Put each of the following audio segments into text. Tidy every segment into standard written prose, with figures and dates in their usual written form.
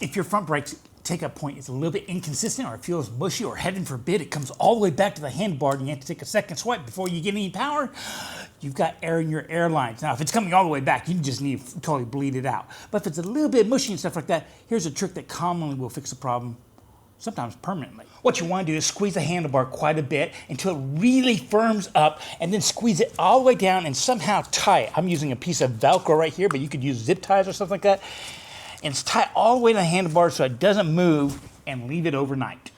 If your front brakes take-up point is a little bit inconsistent or it feels mushy or heaven forbid it comes all the way back to the handlebar and you have to take a second swipe before you get any power, you've got air in your air lines. Now, if it's coming all the way back, you just need to totally bleed it out. But if it's a little bit mushy and stuff like that, here's a trick that commonly will fix the problem, sometimes permanently. What you want to do is squeeze the handlebar quite a bit until it really firms up and then squeeze it all the way down and somehow tie it. I'm using a piece of Velcro right here, but you could use zip ties or something like that. And tie it all the way to the handlebar so it doesn't move and leave it overnight.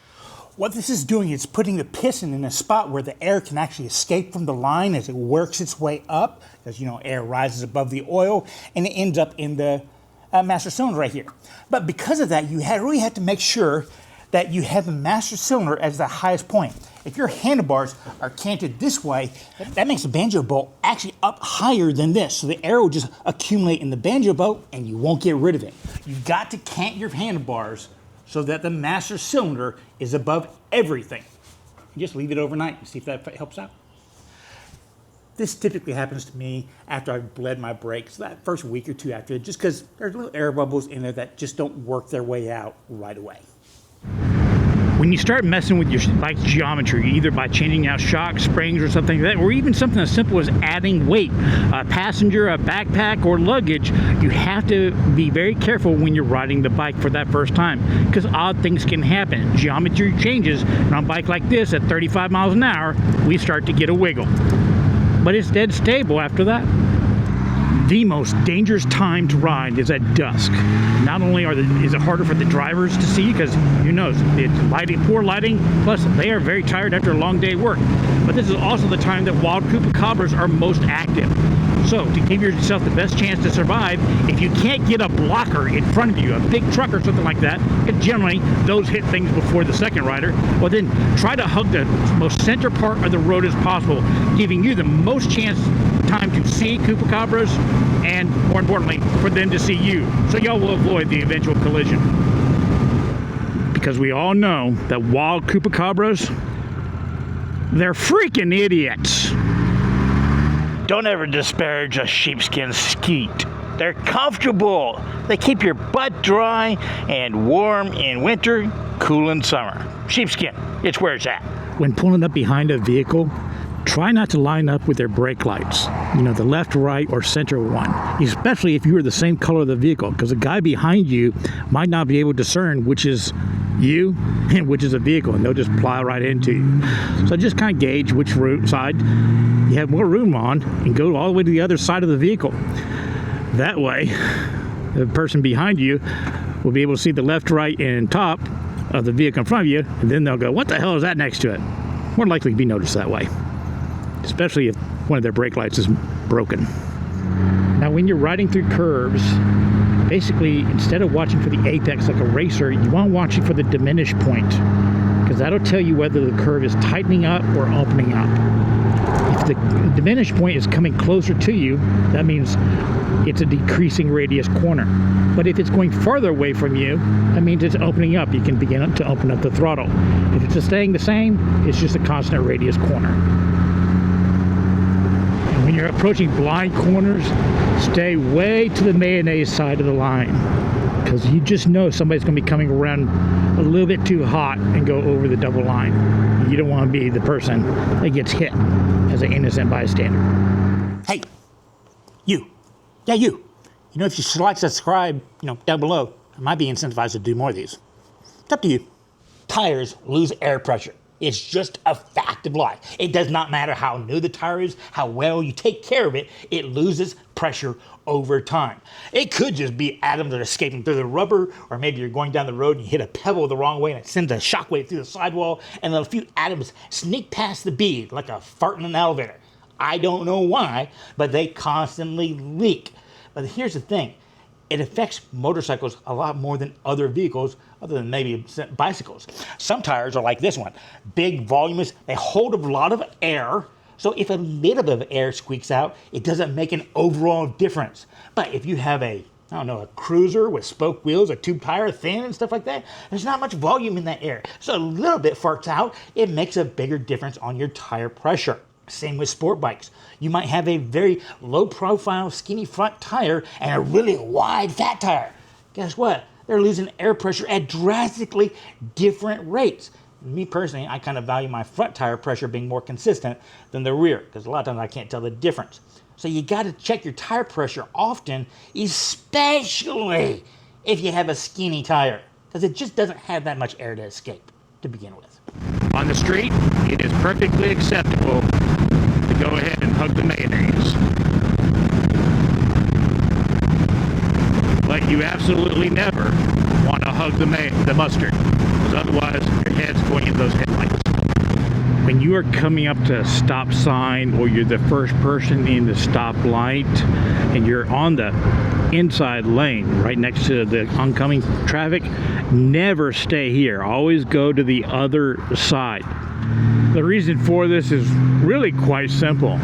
What this is doing is putting the piston in a spot where the air can actually escape from the line as it works its way up, because you know air rises above the oil and it ends up in the master cylinder right here. But because of that, you really have to make sure that you have the master cylinder as the highest point. If your handlebars are canted this way, that makes the banjo bolt actually up higher than this. So the air will just accumulate in the banjo bolt and you won't get rid of it. You've got to cant your handlebars so that the master cylinder is above everything. You just leave it overnight and see if that helps out. This typically happens to me after I've bled my brakes, that first week or two after, just because there's little air bubbles in there that just don't work their way out right away. When you start messing with your bike's geometry, either by changing out shocks, springs, or something like that, or even something as simple as adding weight, a passenger, a backpack, or luggage, you have to be very careful when you're riding the bike for that first time, because odd things can happen. Geometry changes, and on a bike like this at 35 miles an hour, we start to get a wiggle. But it's dead stable after that. The most dangerous time to ride is at dusk. Not only is it harder for the drivers to see, because you know it's poor lighting, plus they are very tired after a long day of work. But this is also the time that wild chupacabras are most active. So to give yourself the best chance to survive, if you can't get a blocker in front of you, a big truck or something like that, and generally those hit things before the second rider, well then try to hug the most center part of the road as possible, giving you the most time to see chupacabras and, more importantly, for them to see you, so y'all will avoid the eventual collision. Because we all know that wild chupacabras, they're freaking idiots. Don't ever disparage a sheepskin skeet. They're comfortable. They keep your butt dry and warm in winter, cool in summer. Sheepskin, it's where it's at. When pulling up behind a vehicle, try not to line up with their brake lights. You know, the left, right, or center one. Especially if you are the same color of the vehicle, because the guy behind you might not be able to discern which is you and which is a vehicle, and they'll just plow right into you. So just kind of gauge which side you have more room on and go all the way to the other side of the vehicle. That way, the person behind you will be able to see the left, right, and top of the vehicle in front of you, and then they'll go, what the hell is that next to it? More likely to be noticed that way, especially if one of their brake lights is broken. Now, when you're riding through curves, basically, instead of watching for the apex like a racer, you want to watch for the diminished point, because that'll tell you whether the curve is tightening up or opening up. If the diminished point is coming closer to you, that means it's a decreasing radius corner. But if it's going farther away from you, that means it's opening up. You can begin to open up the throttle. If it's just staying the same, it's just a constant radius corner. And when you're approaching blind corners, stay way to the mayonnaise side of the line, because you just know somebody's going to be coming around a little bit too hot and go over the double line. You don't want to be the person that gets hit as an innocent bystander. Hey, you. Yeah, you. You know, if you select subscribe, down below, I might be incentivized to do more of these. It's up to you. Tires lose air pressure. It's just a fact of life. It does not matter how new the tire is, how well you take care of it, it loses pressure over time. It could just be atoms that are escaping through the rubber, or maybe you're going down the road and you hit a pebble the wrong way and it sends a shockwave through the sidewall, and then a few atoms sneak past the bead like a fart in an elevator. I don't know why, but they constantly leak. But here's the thing. It affects motorcycles a lot more than other vehicles, other than maybe bicycles. Some tires are like this one. Big, voluminous, they hold a lot of air, so if a little bit of air squeaks out, it doesn't make an overall difference. But if you have a cruiser with spoke wheels, a tube tire, thin and stuff like that, there's not much volume in that air. So a little bit farts out, it makes a bigger difference on your tire pressure. Same with sport bikes. You might have a very low profile, skinny front tire and a really wide fat tire. Guess what? they're losing air pressure at drastically different rates. Me personally, I kind of value my front tire pressure being more consistent than the rear, because a lot of times I can't tell the difference. So you got to check your tire pressure often, especially if you have a skinny tire, because it just doesn't have that much air to escape to begin with. On the street, it is perfectly acceptable to go ahead and hug the mayonnaise. But you absolutely never want to hug the mustard, because otherwise your head's going in those headlights. When you are coming up to a stop sign, or you're the first person in the stop light and you're on the inside lane right next to the oncoming traffic, never stay here. Always go to the other side. The reason for this is really quite simple.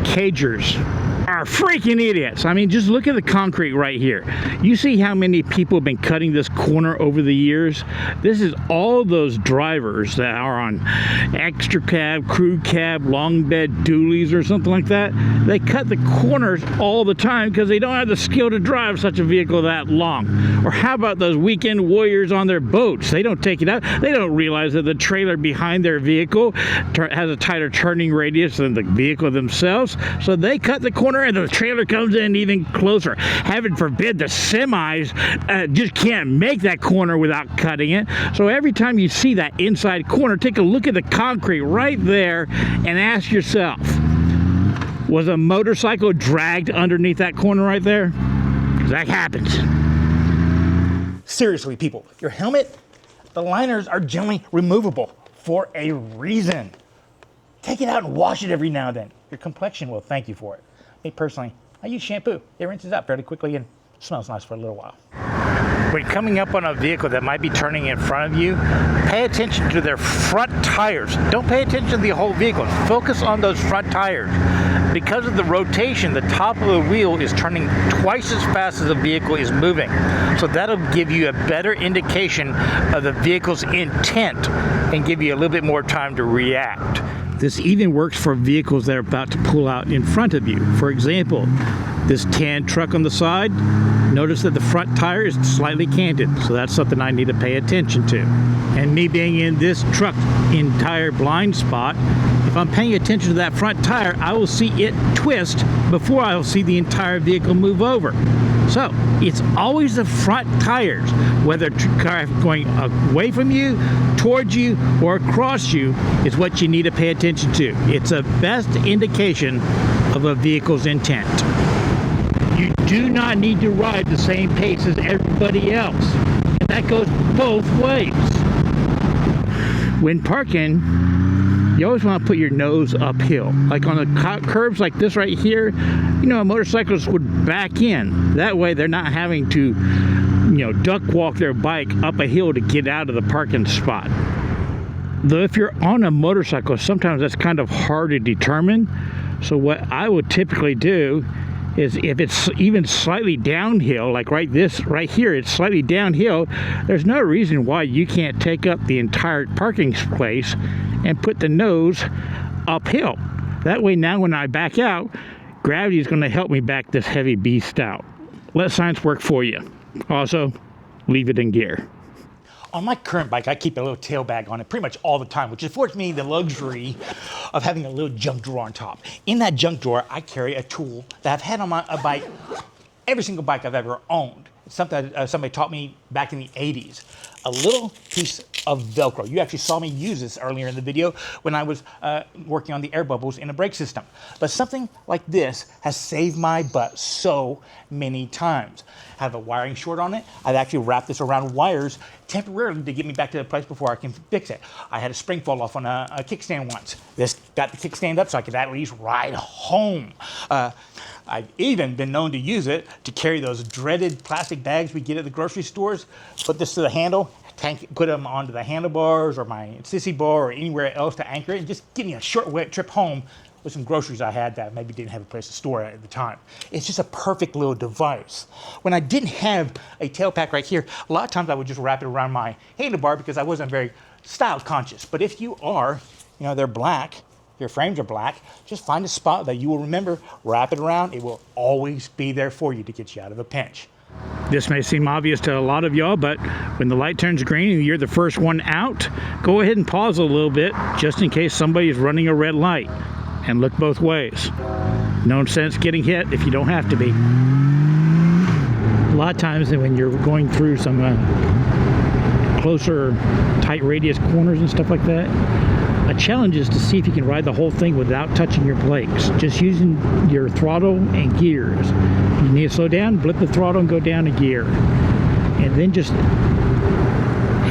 Cagers are freaking idiots. I mean, just look at the concrete right here. You see how many people have been cutting this corner over the years? This is all those drivers that are on extra cab, crew cab, long bed dualies or something like that. They cut the corners all the time because they don't have the skill to drive such a vehicle that long. Or how about those weekend warriors on their boats? They don't take it out. They don't realize that the trailer behind their vehicle has a tighter turning radius than the vehicle themselves. So they cut the corner and the trailer comes in even closer. Heaven forbid the semis just can't make that corner without cutting it. So every time you see that inside corner, take a look at the concrete right there and ask yourself, was a motorcycle dragged underneath that corner right there? Because that happens. Seriously, people, your helmet, the liners are generally removable for a reason. Take it out and wash it every now and then. Your complexion will thank you for it. Me personally, I use shampoo. It rinses out fairly quickly and smells nice for a little while. When coming up on a vehicle that might be turning in front of you, pay attention to their front tires. Don't pay attention to the whole vehicle. Focus on those front tires. Because of the rotation, the top of the wheel is turning twice as fast as the vehicle is moving. So that'll give you a better indication of the vehicle's intent and give you a little bit more time to react. This even works for vehicles that are about to pull out in front of you. For example, this tan truck on the side, notice that the front tire is slightly canted, so that's something I need to pay attention to. And me being in this truck entire blind spot, if I'm paying attention to that front tire, I will see it twist before I will see the entire vehicle move over. So it's always the front tires, whether traffic going away from you, towards you, or across you, is what you need to pay attention to. It's a best indication of a vehicle's intent. You do not need to ride the same pace as everybody else. And that goes both ways. When parking, you always want to put your nose uphill. Like on the curves like this right here, you know, motorcyclists would back in. That way they're not having to, you know, duck walk their bike up a hill to get out of the parking spot. Though if you're on a motorcycle, sometimes that's kind of hard to determine. So what I would typically do is, if it's even slightly downhill, like right here, it's slightly downhill, there's no reason why you can't take up the entire parking space and put the nose uphill. That way now when I back out, gravity is going to help me back this heavy beast out. Let science work for you. Also, leave it in gear. On my current bike, I keep a little tail bag on it pretty much all the time, which affords me the luxury of having a little junk drawer on top. In that junk drawer, I carry a tool that I've had on my bike, every single bike I've ever owned. It's something somebody taught me back in the 80s. A little piece of Velcro. You actually saw me use this earlier in the video when I was working on the air bubbles in a brake system. But something like this has saved my butt so many times. I have a wiring short on it. I've actually wrapped this around wires temporarily to get me back to the place before I can fix it. I had a spring fall off on a kickstand once. This got the kickstand up so I could at least ride home. I've even been known to use it to carry those dreaded plastic bags we get at the grocery stores. Put this to the handle, put them onto the handlebars or my sissy bar or anywhere else to anchor it, and just give me a short wet trip home with some groceries I had that maybe didn't have a place to store at the time. It's just a perfect little device. When I didn't have a tail pack right here, a lot of times I would just wrap it around my handlebar because I wasn't very style conscious. But if you are, you know, they're black, your frames are black, just find a spot that you will remember, wrap it around, it will always be there for you to get you out of a pinch. This may seem obvious to a lot of y'all, but when the light turns green and you're the first one out, go ahead and pause a little bit just in case somebody's running a red light, and look both ways. No sense getting hit if you don't have to be. A lot of times when you're going through some closer, tight radius corners and stuff like that, a challenge is to see if you can ride the whole thing without touching your brakes, just using your throttle and gears. If you need to slow down, blip the throttle and go down a gear, and then just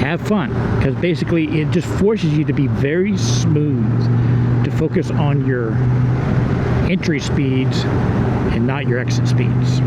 have fun, because basically it just forces you to be very smooth, to focus on your entry speeds and not your exit speeds.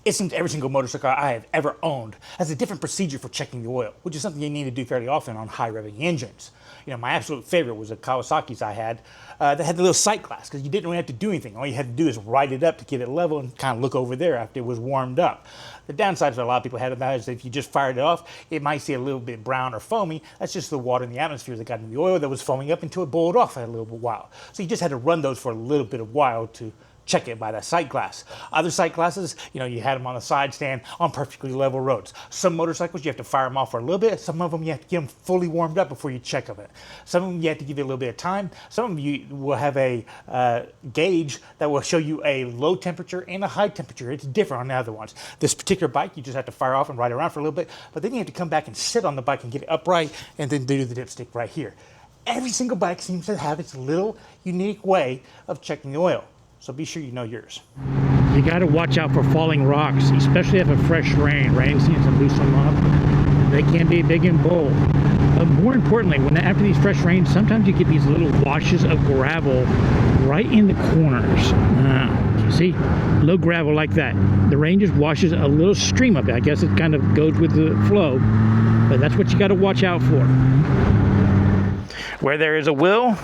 It seems every single motorcycle I have ever owned has a different procedure for checking the oil, which is something you need to do fairly often on high revving engines. You know, my absolute favorite was a Kawasaki's I had that had the little sight glass, because you didn't really have to do anything. All you had to do is ride it up to get it level and kind of look over there after it was warmed up. The downsides that a lot of people had of that is if you just fired it off, it might see a little bit brown or foamy. That's just the water in the atmosphere that got in the oil that was foaming up until it boiled off at a little while. So you just had to run those for a little bit of while to check it by that sight glass. Other sight glasses, you know, you had them on the side stand on perfectly level roads. Some motorcycles, you have to fire them off for a little bit. Some of them, you have to get them fully warmed up before you check of it. Some of them, you have to give it a little bit of time. Some of them, you will have a gauge that will show you a low temperature and a high temperature. It's different on the other ones. This particular bike, you just have to fire off and ride around for a little bit, but then you have to come back and sit on the bike and get it upright and then do the dipstick right here. Every single bike seems to have its little unique way of checking the oil. So be sure you know yours. You got to watch out for falling rocks, especially if a fresh rain. Rain seems to loosen them up. They can be big and bold. But more importantly, after these fresh rains, sometimes you get these little washes of gravel right in the corners. See, low gravel like that. The rain just washes a little stream of it. I guess it kind of goes with the flow, but that's what you got to watch out for. Where there is a will,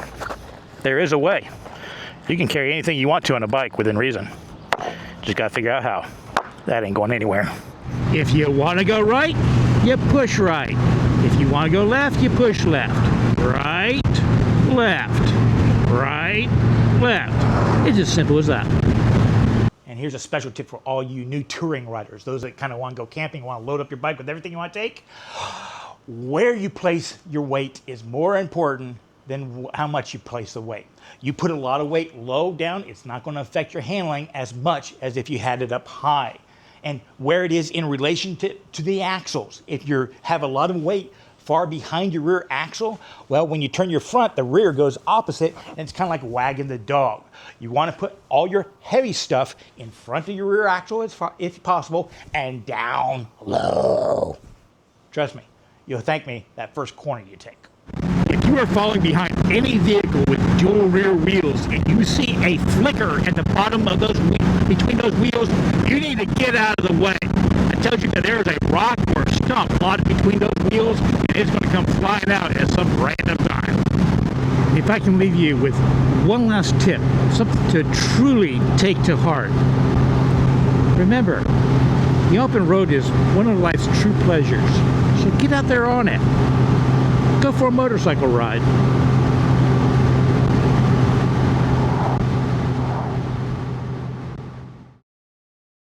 there is a way. You can carry anything you want to on a bike within reason. Just gotta figure out how. That ain't going anywhere. If you want to go right, you push right. If you want to go left, you push left. Right, left, right, left. It's as simple as that. And here's a special tip for all you new touring riders, those that kind of want to go camping, want to load up your bike with everything you want to take. Where you place your weight is more important than how much you place the weight. You put a lot of weight low down, it's not going to affect your handling as much as if you had it up high. And where it is in relation to the axles. If you have a lot of weight far behind your rear axle, well, when you turn your front, the rear goes opposite, and it's kind of like wagging the dog. You want to put all your heavy stuff in front of your rear axle if possible, and down low. Trust me, you'll thank me that first corner you take. If you are falling behind any vehicle with dual rear wheels and you see a flicker at the bottom of those between those wheels, you need to get out of the way. It tells you that there is a rock or a stump lodged between those wheels, and it's going to come flying out at some random time. If I can leave you with one last tip, something to truly take to heart. Remember, the open road is one of life's true pleasures, so get out there on it. Go for a motorcycle ride.